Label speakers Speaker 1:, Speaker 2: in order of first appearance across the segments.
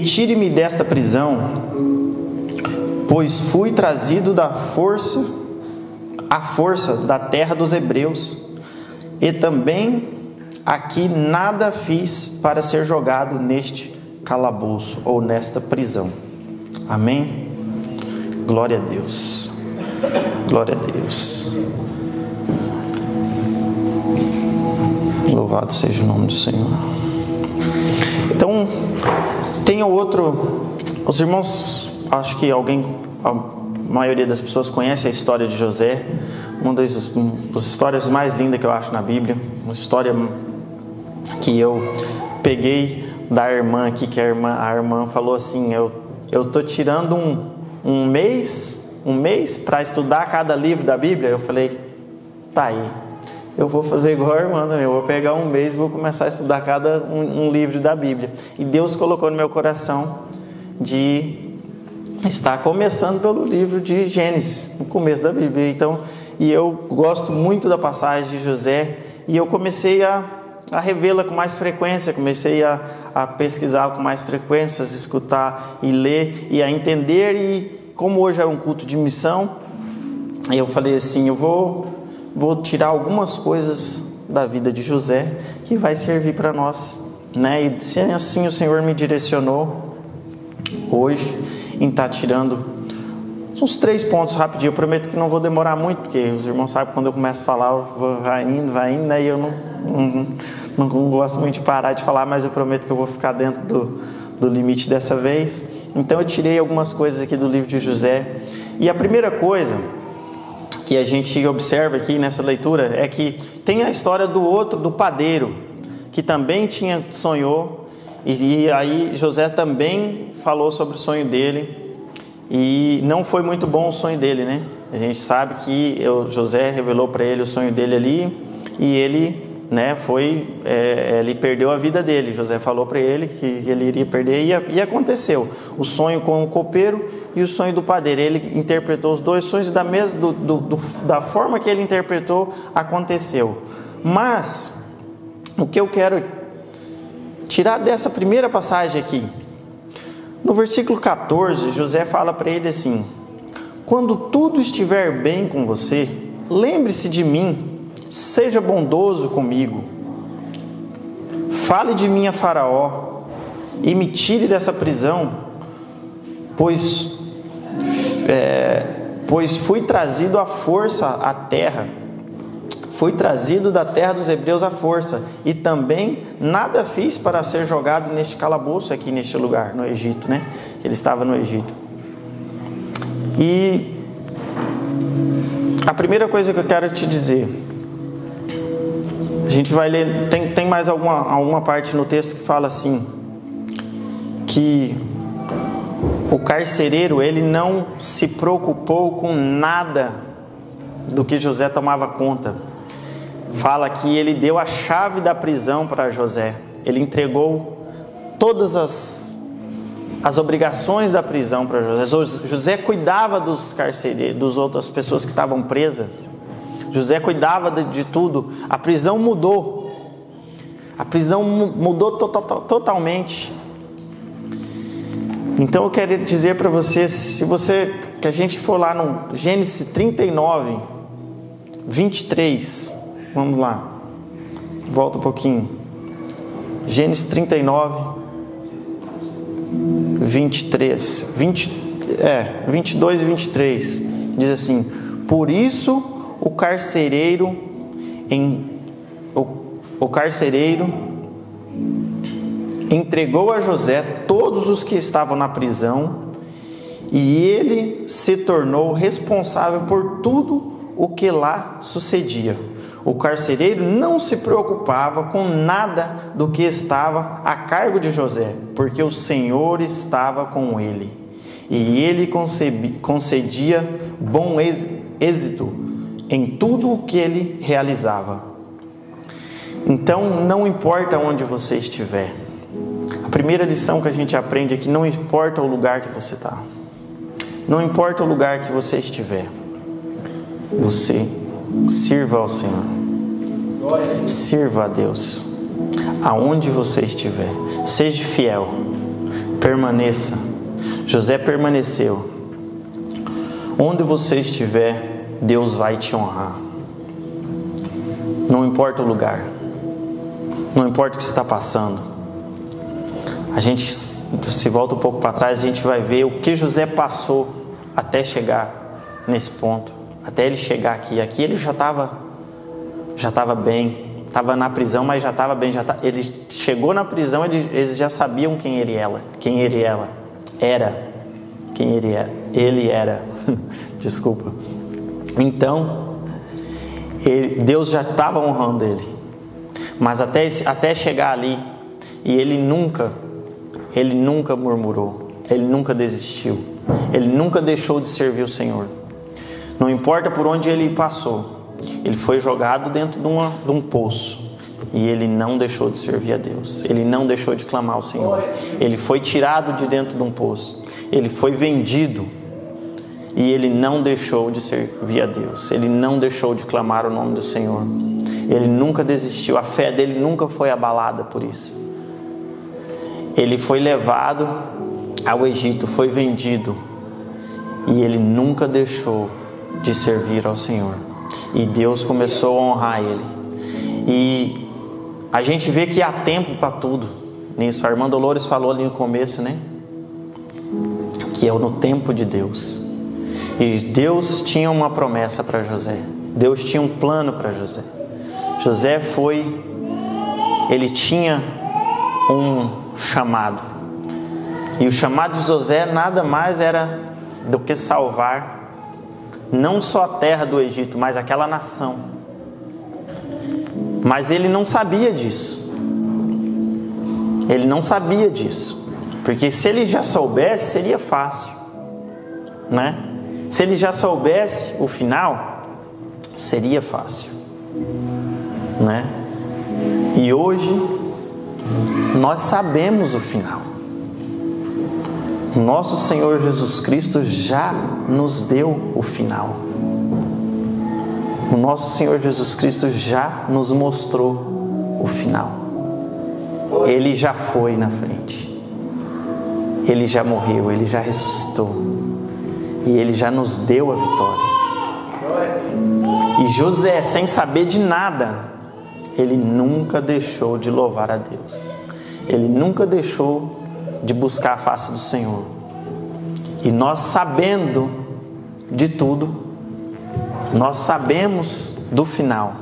Speaker 1: Retire-me desta prisão, pois fui trazido à força da terra dos hebreus, e também aqui nada fiz para ser jogado neste calabouço ou nesta prisão. Amém? Glória a Deus. Glória a Deus. Louvado seja o nome do Senhor. Então, tem outro. Os irmãos, acho que a maioria das pessoas conhece a história de José, uma das histórias mais lindas que eu acho na Bíblia, uma história que eu peguei da irmã aqui, que a irmã falou assim: eu tô tirando um mês para estudar cada livro da Bíblia. Eu falei, tá aí, eu vou fazer igual a irmã também, eu vou pegar um mês e vou começar a estudar cada um livro da Bíblia. E Deus colocou no meu coração de estar começando pelo livro de Gênesis, no começo da Bíblia. Então, e eu gosto muito da passagem de José, e eu comecei a revê-la com mais frequência, comecei a pesquisar com mais frequência, a escutar e ler e a entender. E como hoje é um culto de missão, eu falei assim, eu vou tirar algumas coisas da vida de José que vai servir para nós, né? E assim o Senhor me direcionou hoje em estar tirando uns 3 pontos rapidinho. Eu prometo que não vou demorar muito, porque os irmãos sabem que quando eu começo a falar, vai indo, né? E eu não gosto muito de parar de falar, mas eu prometo que eu vou ficar dentro do limite dessa vez. Então eu tirei algumas coisas aqui do livro de José. E a primeira coisa que a gente observa aqui nessa leitura é que tem a história do padeiro, que também sonhou, e aí José também falou sobre o sonho dele, e não foi muito bom o sonho dele, né? A gente sabe que José revelou para ele o sonho dele ali, e ele, né, ele perdeu a vida dele. José falou para ele que ele iria perder, e aconteceu. O sonho com o copeiro e o sonho do padeiro. Ele interpretou os dois sonhos, e da forma que ele interpretou, aconteceu. Mas o que eu quero tirar dessa primeira passagem aqui, no versículo 14, José fala para ele assim: quando tudo estiver bem com você, lembre-se de mim, seja bondoso comigo, fale de mim a Faraó e me tire dessa prisão, pois fui trazido à força à terra, fui trazido da terra dos hebreus à força, e também nada fiz para ser jogado neste calabouço aqui neste lugar, no Egito, né? Ele estava no Egito. E a primeira coisa que eu quero te dizer, a gente vai ler, tem mais alguma parte no texto que fala assim, que o carcereiro, ele não se preocupou com nada do que José tomava conta. Fala que ele deu a chave da prisão para José. Ele entregou todas as obrigações da prisão para José. José cuidava dos carcereiros, das outras pessoas que estavam presas. José cuidava de tudo. A prisão mudou. A prisão mudou totalmente. Então eu quero dizer para você, que a gente for lá no Gênesis 39, 23, vamos lá, volta um pouquinho, Gênesis 39, 23, 22 e 23, diz assim: por isso o carcereiro entregou a José todos os que estavam na prisão, e ele se tornou responsável por tudo o que lá sucedia. O carcereiro não se preocupava com nada do que estava a cargo de José, porque o Senhor estava com ele, e ele concedia bom êxito em tudo o que ele realizava. Então, não importa onde você estiver, a primeira lição que a gente aprende é que não importa o lugar que você está, não importa o lugar que você estiver, você sirva ao Senhor, sirva a Deus, aonde você estiver, seja fiel, Permaneça. José permaneceu. Onde você estiver, Deus vai te honrar. Não importa o lugar. Não importa o que você está passando. A gente, se volta um pouco para trás, a gente vai ver o que José passou até chegar nesse ponto. Até ele chegar aqui. Aqui ele já estava bem. Estava na prisão, mas já estava bem. Ele chegou na prisão, eles já sabiam quem ele era. Desculpa. Então, Deus já estava honrando ele. Mas até chegar ali, e ele nunca murmurou, ele nunca desistiu, ele nunca deixou de servir o Senhor. Não importa por onde ele passou, ele foi jogado dentro de um poço, e ele não deixou de servir a Deus, ele não deixou de clamar ao Senhor. Ele foi tirado de dentro de um poço, ele foi vendido, e ele não deixou de servir a Deus, ele não deixou de clamar o nome do Senhor. Ele nunca desistiu, a fé dele nunca foi abalada por isso. Ele foi levado ao Egito, foi vendido, e ele nunca deixou de servir ao Senhor. E Deus começou a honrar ele. E a gente vê que há tempo para tudo nisso. A irmã Dolores falou ali no começo, né? Que é no tempo de Deus. E Deus tinha uma promessa para José. Deus tinha um plano para José. José ele tinha um chamado. E o chamado de José nada mais era do que salvar não só a terra do Egito, mas aquela nação. Mas ele não sabia disso. Ele não sabia disso. Porque se ele já soubesse, seria fácil, né? Se ele já soubesse o final, seria fácil, né? E hoje nós sabemos o final. Nosso Senhor Jesus Cristo já nos deu o final. O nosso Senhor Jesus Cristo já nos mostrou o final. Ele já foi na frente. Ele já morreu, ele já ressuscitou. E ele já nos deu a vitória. E José, sem saber de nada, ele nunca deixou de louvar a Deus. Ele nunca deixou de buscar a face do Senhor. E nós, sabendo de tudo, nós sabemos do final,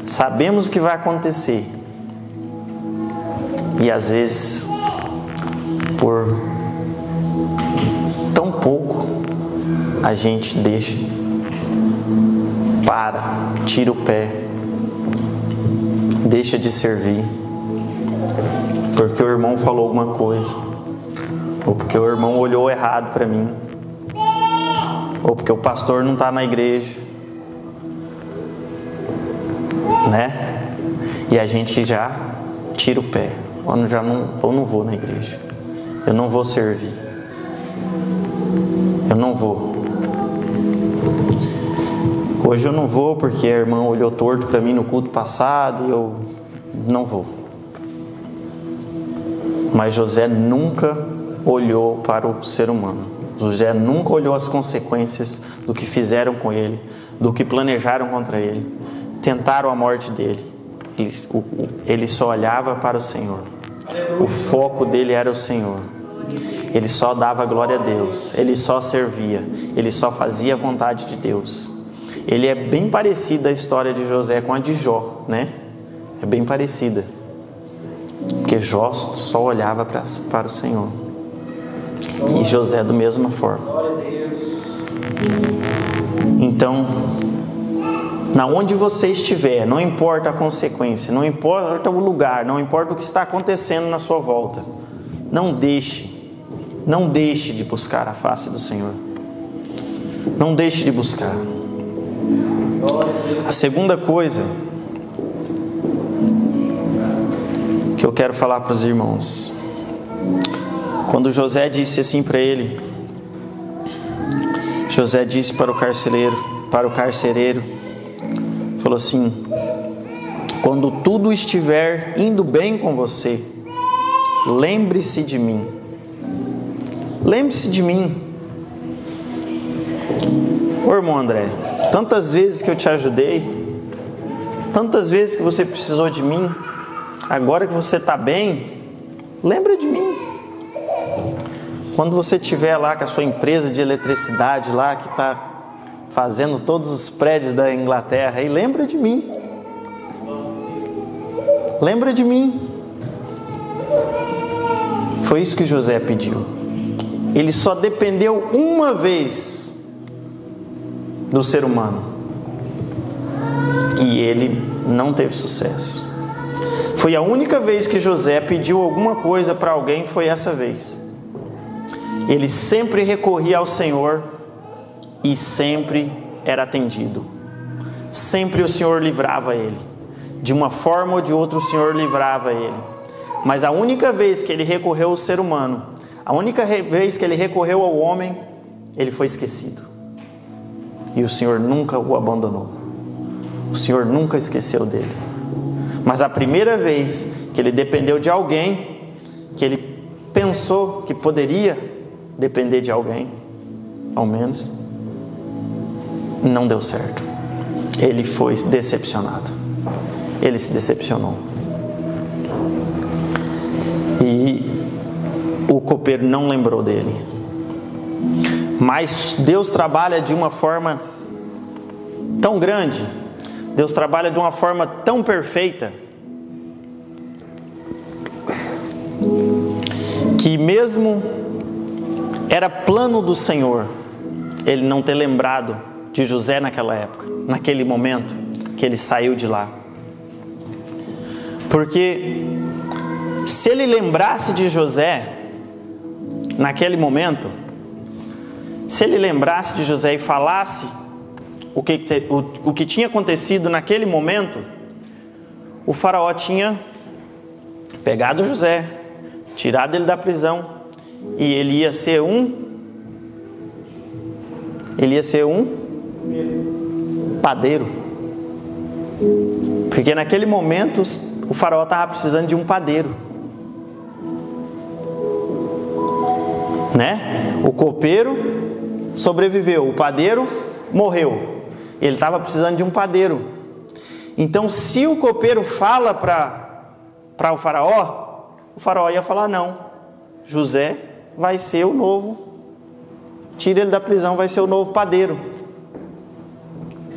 Speaker 1: sabemos o que vai acontecer. E às vezes, por tão pouco, a gente deixa, tira o pé, deixa de servir, porque o irmão falou alguma coisa, ou porque o irmão olhou errado para mim, ou porque o pastor não está na igreja, né? E a gente já tira o pé, ou não vou na igreja, eu não vou servir, eu não vou. Hoje eu não vou porque a irmã olhou torto para mim no culto passado e eu não vou. Mas José nunca olhou para o ser humano. José nunca olhou as consequências do que fizeram com ele, do que planejaram contra ele, tentaram a morte dele. Ele só olhava para o Senhor. O foco dele era o Senhor. Ele só dava glória a Deus. Ele só servia. Ele só fazia a vontade de Deus. Ele é bem parecida a história de José com a de Jó, né? É bem parecida. Porque Jó só olhava para o Senhor. E José da mesma forma. Então, na onde você estiver, não importa a consequência, não importa o lugar, não importa o que está acontecendo na sua volta, não deixe de buscar a face do Senhor. Não deixe de buscar. A segunda coisa que eu quero falar para os irmãos, quando José disse assim para ele, José disse para o carcereiro, falou assim: quando tudo estiver indo bem com você, lembre-se de mim lembre-se de mim. Ô irmão André, tantas vezes que eu te ajudei, tantas vezes que você precisou de mim, agora que você está bem, lembra de mim. Quando você estiver lá com a sua empresa de eletricidade lá, que está fazendo todos os prédios da Inglaterra, aí lembra de mim. Lembra de mim. Foi isso que José pediu. Ele só dependeu uma vez do ser humano. E ele não teve sucesso. Foi a única vez que José pediu alguma coisa para alguém, foi essa vez. Ele sempre recorria ao Senhor e sempre era atendido. Sempre o Senhor livrava ele. De uma forma ou de outra o Senhor livrava ele. Mas a única vez que ele recorreu ao ser humano, a única vez que ele recorreu ao homem, ele foi esquecido. E o Senhor nunca o abandonou. O Senhor nunca esqueceu dele. Mas a primeira vez que ele dependeu de alguém, que ele pensou que poderia depender de alguém, ao menos, não deu certo. Ele foi decepcionado. Ele se decepcionou. E o copeiro não lembrou dele. Mas Deus trabalha de uma forma tão grande, Deus trabalha de uma forma tão perfeita, que mesmo era plano do Senhor ele não ter lembrado de José naquela época, naquele momento que ele saiu de lá. Porque se ele lembrasse de José naquele momento, se ele lembrasse de José e falasse o que tinha acontecido naquele momento, o faraó tinha pegado José, tirado ele da prisão, e ele ia ser um padeiro. Porque naquele momento o faraó estava precisando de um padeiro, né? O copeiro sobreviveu, o padeiro morreu. Ele estava precisando de um padeiro. Então, se o copeiro fala para o faraó ia falar: não, José vai ser o novo, tira ele da prisão, vai ser o novo padeiro.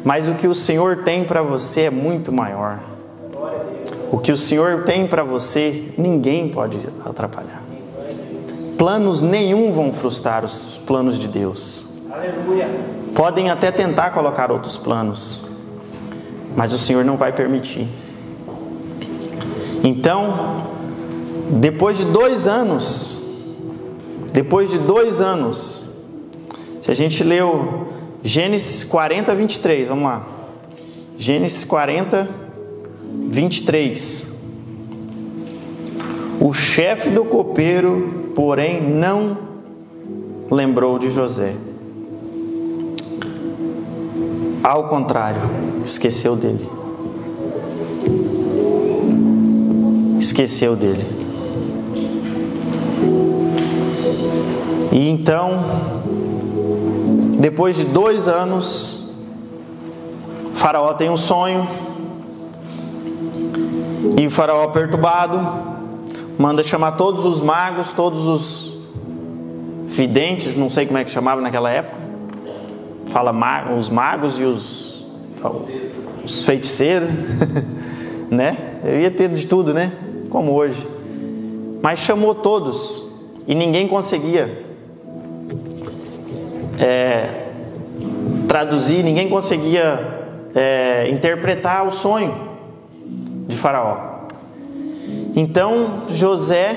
Speaker 1: Mas o que o Senhor tem para você é muito maior. O que o Senhor tem para você, ninguém pode atrapalhar. Planos nenhum vão frustrar os planos de Deus. Aleluia. Podem até tentar colocar outros planos, mas o Senhor não vai permitir. Então, depois de 2 anos, se a gente leu Gênesis 40, 23, vamos lá. Gênesis 40, 23. O chefe do copeiro, porém, não lembrou de José. Ao contrário, esqueceu dele. Esqueceu dele. E então, depois de 2 anos, o faraó tem um sonho. E o faraó, perturbado, manda chamar todos os magos, todos os videntes, não sei como é que chamava naquela época. Fala os magos e os feiticeiros, né? Eu ia ter de tudo, né? Como hoje. Mas chamou todos e ninguém conseguia traduzir, ninguém conseguia interpretar o sonho de faraó. Então José,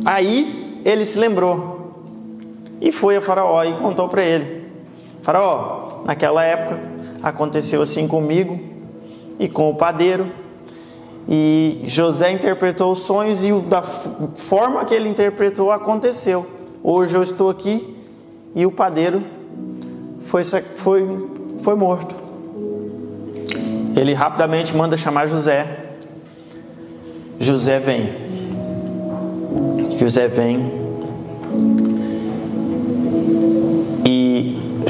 Speaker 1: aí ele se lembrou e foi a faraó e contou para ele: faraó, naquela época aconteceu assim comigo e com o padeiro, e José interpretou os sonhos e da forma que ele interpretou aconteceu. Hoje eu estou aqui e o padeiro foi morto. Ele rapidamente manda chamar José. José vem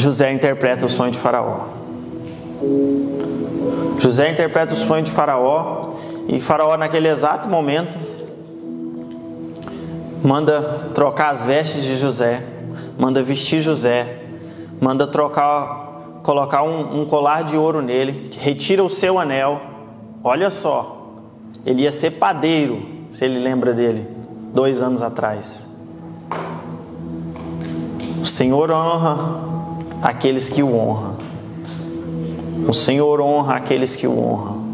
Speaker 1: José interpreta o sonho de Faraó. José interpreta o sonho de Faraó, e Faraó, naquele exato momento, manda trocar as vestes de José, manda vestir José, manda colocar um colar de ouro nele, retira o seu anel. Olha só, ele ia ser padeiro, se ele lembra dele, 2 anos atrás. O Senhor honra aqueles que o honram. O Senhor honra aqueles que o honram.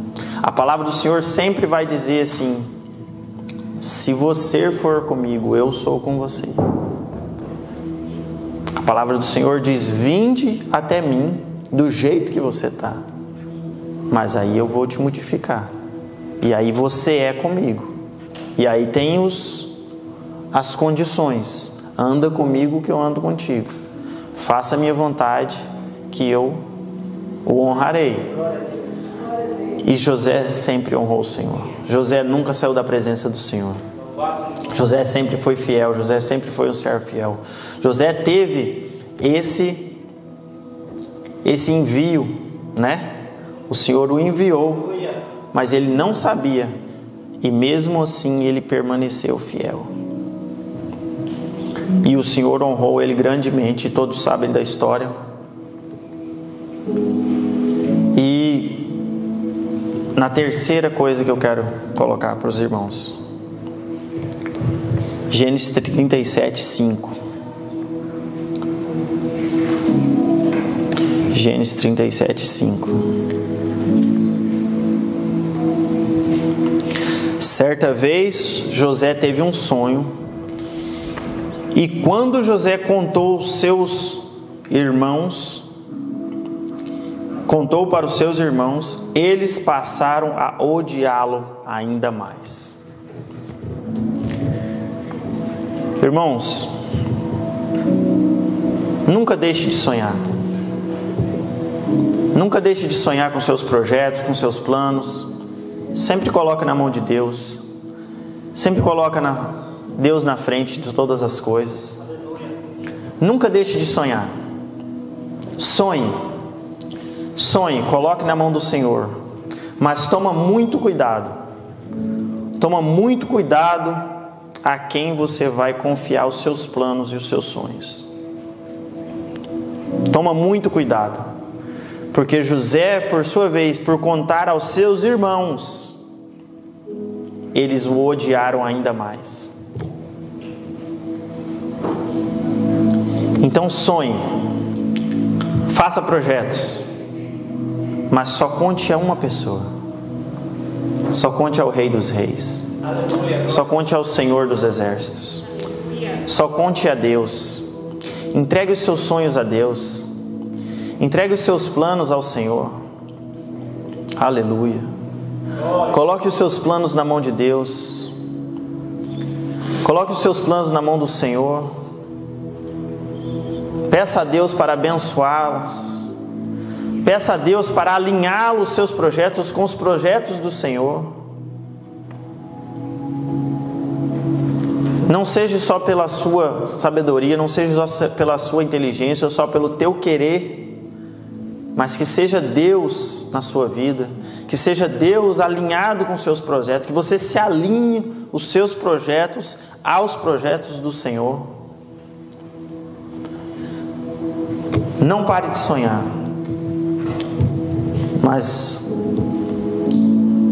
Speaker 1: A palavra do Senhor sempre vai dizer assim: se você for comigo, eu sou com você. A palavra do Senhor diz: vinde até mim do jeito que você está, mas aí eu vou te modificar, e aí você é comigo, e aí tem as condições: anda comigo que eu ando contigo, faça a minha vontade que eu o honrarei. E José sempre honrou o Senhor. José nunca saiu da presença do Senhor. José sempre foi fiel. José sempre foi um servo fiel. José teve esse envio, né? O Senhor o enviou, mas ele não sabia, e mesmo assim ele permaneceu fiel. E o Senhor honrou ele grandemente. Todos sabem da história. E na terceira coisa que eu quero colocar para os irmãos, Gênesis 37, 5. Gênesis 37, 5. Certa vez José teve um sonho, e quando José contou para os seus irmãos, eles passaram a odiá-lo ainda mais. Irmãos, nunca deixe de sonhar. Nunca deixe de sonhar com seus projetos, com seus planos. Sempre coloque na mão de Deus. Sempre coloque Deus na frente de todas as coisas. Nunca deixe de sonhar. Sonhe. Sonhe, coloque na mão do Senhor, mas toma muito cuidado. Toma muito cuidado a quem você vai confiar os seus planos e os seus sonhos. Toma muito cuidado, porque José, por sua vez, por contar aos seus irmãos, eles o odiaram ainda mais. Então sonhe, faça projetos, mas só conte a uma pessoa. Só conte ao Rei dos Reis. Só conte ao Senhor dos Exércitos. Só conte a Deus. Entregue os seus sonhos a Deus. Entregue os seus planos ao Senhor. Aleluia. Coloque os seus planos na mão de Deus. Coloque os seus planos na mão do Senhor. Peça a Deus para abençoá-los. Peça a Deus para alinhar os seus projetos com os projetos do Senhor. Não seja só pela sua sabedoria, não seja só pela sua inteligência, ou só pelo teu querer, mas que seja Deus na sua vida, que seja Deus alinhado com os seus projetos, que você se alinhe os seus projetos aos projetos do Senhor. Não pare de sonhar, mas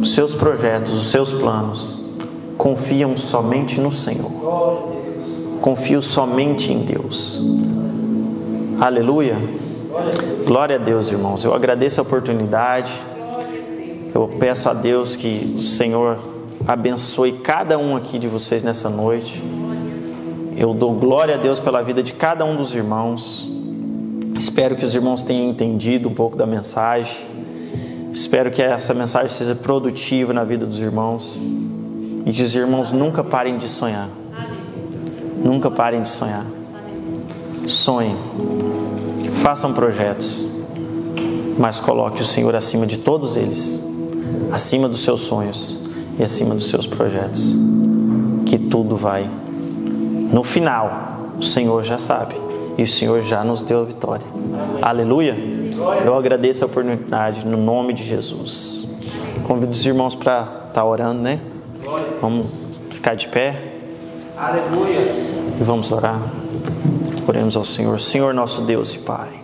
Speaker 1: os seus projetos, os seus planos, confiam somente no Senhor. Confio somente em Deus. Aleluia. Glória a Deus, irmãos. Eu agradeço a oportunidade. Eu peço a Deus que o Senhor abençoe cada um aqui de vocês nessa noite. Eu dou glória a Deus pela vida de cada um dos irmãos. Espero que os irmãos tenham entendido um pouco da mensagem. Espero que essa mensagem seja produtiva na vida dos irmãos. E que os irmãos nunca parem de sonhar. Nunca parem de sonhar. Sonhem. Façam projetos. Mas coloque o Senhor acima de todos eles. Acima dos seus sonhos. E acima dos seus projetos. Que tudo vai. No final, o Senhor já sabe. e o Senhor já nos deu a vitória. Aleluia! Eu agradeço a oportunidade no nome de Jesus. Convido os irmãos para estar orando, né? Vamos ficar de pé.
Speaker 2: Aleluia!
Speaker 1: E vamos orar. Oremos ao Senhor. Senhor nosso Deus e Pai,